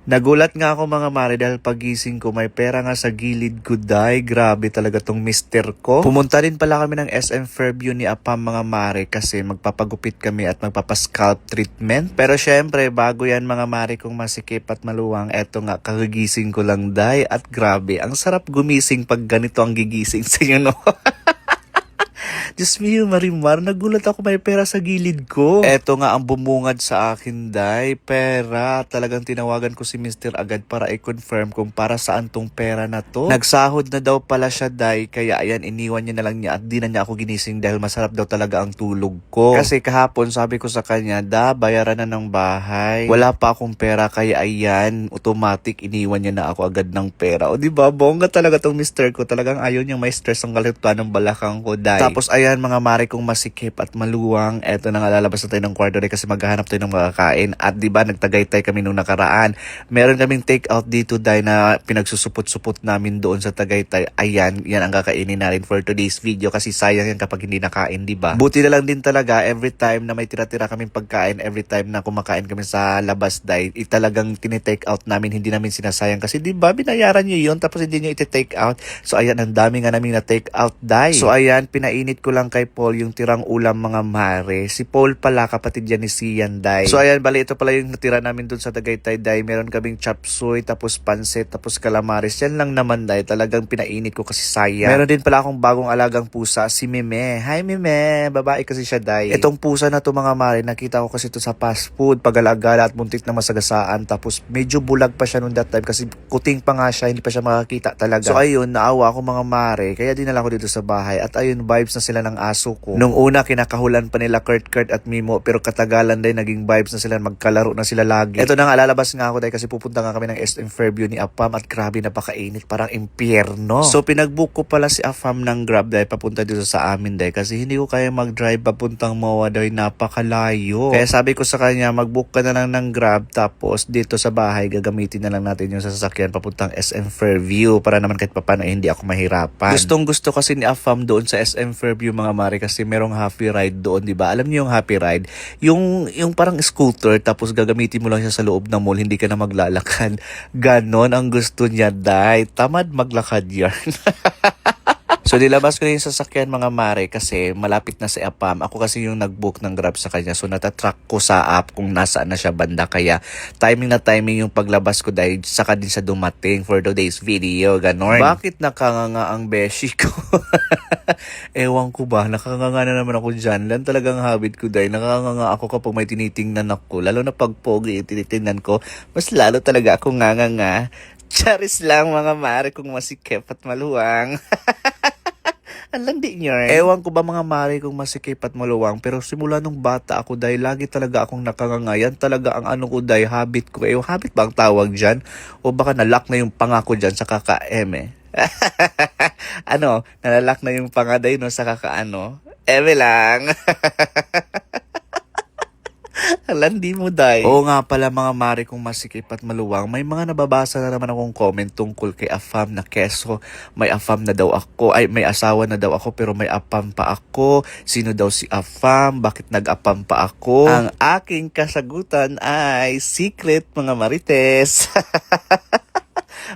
Nagulat nga ako mga mare dahil pagising ko may pera nga sa gilid ko day. Grabe talaga tong mister ko. Pumunta din pala kami ng SM Fairview ni Apam mga mare kasi magpapagupit kami at magpapascalp treatment. Pero syempre bago yan mga mare kung masikip at maluwang, eto nga kagigising ko lang day at grabe. Ang sarap gumising pag ganito ang gigising sa inyo no. Diyos mio, Marimar, nagulat ako may pera sa gilid ko. Eto nga ang bumungad sa akin, day. Pera. Talagang tinawagan ko si Mr. agad para i-confirm kung para saan tong pera na to. Nagsahod na daw pala siya, day. Kaya ayan, iniwan niya na lang niya at di na niya ako ginising dahil masarap daw talaga ang tulog ko. Kasi kahapon sabi ko sa kanya, bayaran na ng bahay. Wala pa akong pera kaya ayan, automatic iniwan niya na ako agad ng pera. O diba, bongga talaga tong Mr. ko. Talagang ayaw niyang may stress ang kalituan ng balakang ko, day. Tapos ayan mga mare kong masikip at maluwang, eto na nga lalabas na tayo ng kwarto day kasi maghahanap tayo ng makakain. At diba nagtagaytay kami nung nakaraan. Meron kaming take out dito day na pinagsusupot-supot namin doon sa Tagaytay. Ayan, yan ang kakainin natin for today's video kasi sayang yan kapag hindi nakain, diba? Buti na lang din talaga every time na may tira-tira kaming pagkain, every time na kumakain kami sa labas day, talagang tinitake out namin, hindi namin sinasayang kasi diba binayaran nyo yun tapos hindi nyo iti-take out. So ayan, ang dami nga namin na take out day. So ayan, pinainit ko lang kay Paul yung tirang ulam mga mare. Si Paul pala, kapatid yan ni Sian, day. So ayan, bali ito pala yung natira namin dun sa Tagaytay, day. Meron kaming chop suey, tapos pansit, tapos calamares. Yan lang naman, day. Talagang pinainit ko kasi sayang. Meron din pala akong bagong alagang pusa, si Meme. Hi Meme, babae kasi siya, day. Itong pusa na to mga mare, nakita ko kasi to sa fast food, pag-alagala at muntik na masagasaan. Tapos medyo bulag pa siya nung that time kasi kuting pa nga siya, hindi pa siya makakita talaga. So ayun, naawa ako mga mare, kaya dinala ko dito sa bahay. At ayun, vibes na sila ng aso ko. Nung una, kinakahulan pa nila Kurt at Mimo, pero katagalan din, naging vibes na sila, magkalaro na sila lagi. Ito na nga, lalabas nga ako dahil kasi pupunta nga kami ng SM Fairview ni Afam at grabe napakainit, parang impyerno. So pinagbook ko pala si Afam ng Grab dahil papunta dito sa amin dahil kasi hindi ko kaya mag-drive papuntang Mawa dahil napakalayo. Kaya sabi ko sa kanya, mag-book ka na lang ng Grab tapos dito sa bahay gagamitin na lang natin yung sasakyan papuntang SM Fairview para naman kahit papano hindi ako mahirapan. Gustong gusto kasi ni Afam doon sa SM Fairview mga mare kasi merong happy ride doon, di ba? Alam niyo yung happy ride? Yung parang scooter tapos gagamitin mo lang siya sa loob ng mall, hindi ka na maglalakad. Ganon ang gusto niya, day. Tamad maglakad yan. So nilabas ko na yung sasakyan mga mare kasi malapit na si Apam. Ako kasi yung nag-book ng Grab sa kanya. So natatrack ko sa app kung nasaan na siya banda. Kaya timing na timing yung paglabas ko dahil saka din sa dumating for today's video. Ganon. Bakit nakanganga ang beshi ko? Ewan ko ba, nakanganga na naman ako dyan. Lan talagang habit ko dahil nakanganga ako kapag may tinitingnan ako. Lalo na pag pogi tinitingnan ko, mas lalo talaga ako nganganga. Charis lang mga mare kung masikip at maluwang. Ang landi niyo eh. Ewan ko ba mga mare kung masikip at maluwang, pero simula nung bata ako dahil lagi talaga akong nakangangayan. Talaga ang ano ko dahil habit ko. Habit ba ang tawag dyan? O baka nalock na yung pangako dyan sa kaka-M ano, nalalak na yung pangaday no sa kakaano? Eme lang. Landi mo, day. Oo nga pala mga mare kung masikip at maluwang. May mga nababasa na naman akong comment tungkol kay Afam na keso. May Afam na daw ako. Ay, may asawa na daw ako pero may Afam pa ako. Sino daw si Afam? Bakit nag-Afam pa ako? Ang aking kasagutan ay secret mga marites.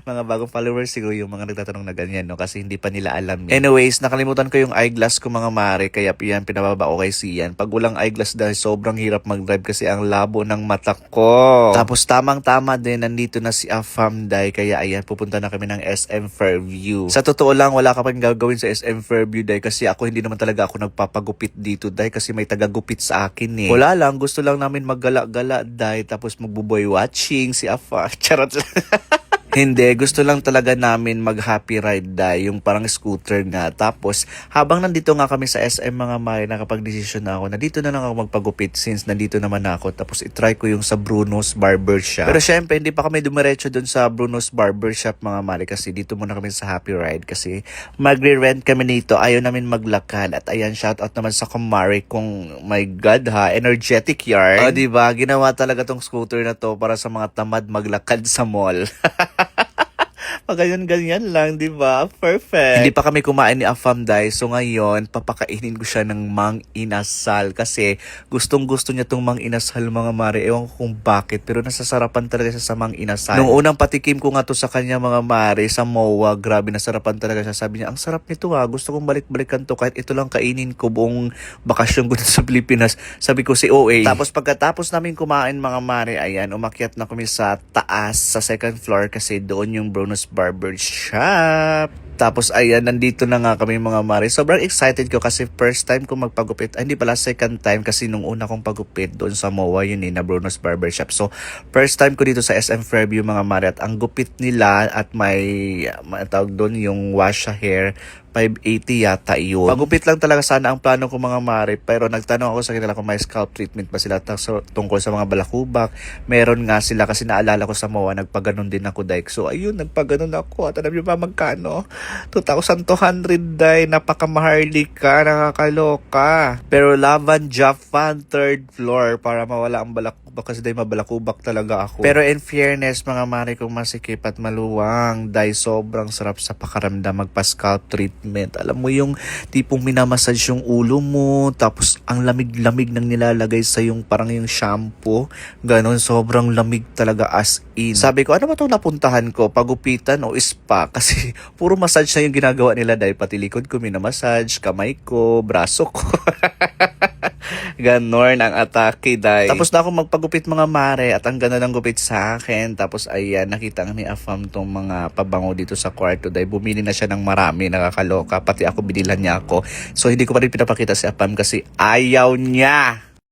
Mga bagong followers siguro yung mga nagtatanong na ganyan, no? Kasi hindi pa nila alam. Anyways, nakalimutan ko yung eyeglass ko mga mare, kaya yan pinababa ko kay Sian. Pag walang eyeglass dahil sobrang hirap mag-drive kasi ang labo ng mata ko. Tapos tamang-tama din, nandito na si Afam day, kaya ayan, pupunta na kami ng SM Fairview. Sa totoo lang, wala ka pang gagawin sa SM Fairview day kasi ako hindi naman talaga ako nagpapagupit dito day kasi may tagagupit sa akin eh. Wala lang, gusto lang namin maggala-gala day tapos magbuboy watching si Afam. Charot lang. Hindi, gusto lang talaga namin mag-happy ride day, yung parang scooter nga. Tapos, habang nandito nga kami sa SM mga mare, nakapag-desisyon na ako, nandito na lang ako magpagupit since nandito naman ako. Tapos, itry ko yung sa Bruno's Barbershop. Pero syempre, hindi pa kami dumiretso dun sa Bruno's Barbershop mga mare kasi dito muna kami sa happy ride kasi magre-rent kami nito. Ayaw namin maglakad. At ayan, shoutout naman sa kumare kung my God ha, energetic yarn. O diba, ginawa talaga tong scooter na to para sa mga tamad maglakad sa mall. Ganyan-ganyan lang, di ba? Perfect. Hindi pa kami kumain ni Afam, Day. So ngayon, papakainin ko siya ng mang inasal. Kasi gustong-gusto niya tong mang inasal, mga mare. Ewan ko kung bakit. Pero nasasarapan talaga siya sa mang inasal. Nung unang patikim ko nga to sa kanya, mga mare, sa MOA, grabe, nasarapan talaga siya. Sabi niya, ang sarap nito ha. Gusto kong balik-balikan to. Kahit ito lang kainin ko buong bakasyon ko dito sa Pilipinas. Sabi ko si OA. Tapos pagkatapos namin kumain, mga mare, ayan, umakyat na kami sa taas, sa second floor kasi doon yung Bruno's Barber Shop. Tapos ayan, nandito na nga kami, mga mare. Sobrang excited ko kasi first time ko magpagupit. Ay, hindi pala, second time kasi nung una kong pagupit doon sa MOA yun na Bruno's Barber Shop. So first time ko dito sa SM Fairview, mga mare. At ang gupit nila at may tawag doon yung wash sa hair, 580 yata yun. Pagupit lang talaga sana ang plano ko, mga mare. Pero nagtanong ako sa kanila kung may scalp treatment ba sila tungkol sa mga balakubak. Meron nga sila kasi naalala ko sa MOA, nagpaganon din ako, Day. So ayun, nagpaganon ako. At alam niyo ba magkano? 2,200, Day. Napakamaharli ka, nakakaloka. Pero Lavan Japan, third floor para mawala ang balakubak kasi Day, mabalakubak talaga ako. Pero in fairness, mga mare, kung masikip at maluwang, Day, sobrang sarap sa pakaramdam magpa-scalp treatment. Alam mo yung tipong minamassage yung ulo mo, tapos ang lamig-lamig nang nilalagay sa yung parang yung shampoo. Ganon, sobrang lamig talaga as in. Sabi ko, ano ba itong napuntahan ko? Pagupitan o spa? Kasi puro massage na yung ginagawa nila, Day. Pati likod ko minamassage, kamay ko, braso ko. Ganon ang atake, Day. Tapos na ako magpagupit, mga mare, at ang ganda ng gupit sa akin. Tapos ayan, nakita nga ni Afam tong mga pabango dito sa kwarto, Day. Bumili na siya ng marami, nakakaloka. Pati ako, binilan niya ako. So hindi ko pa rin pinapakita si Afam kasi ayaw niya.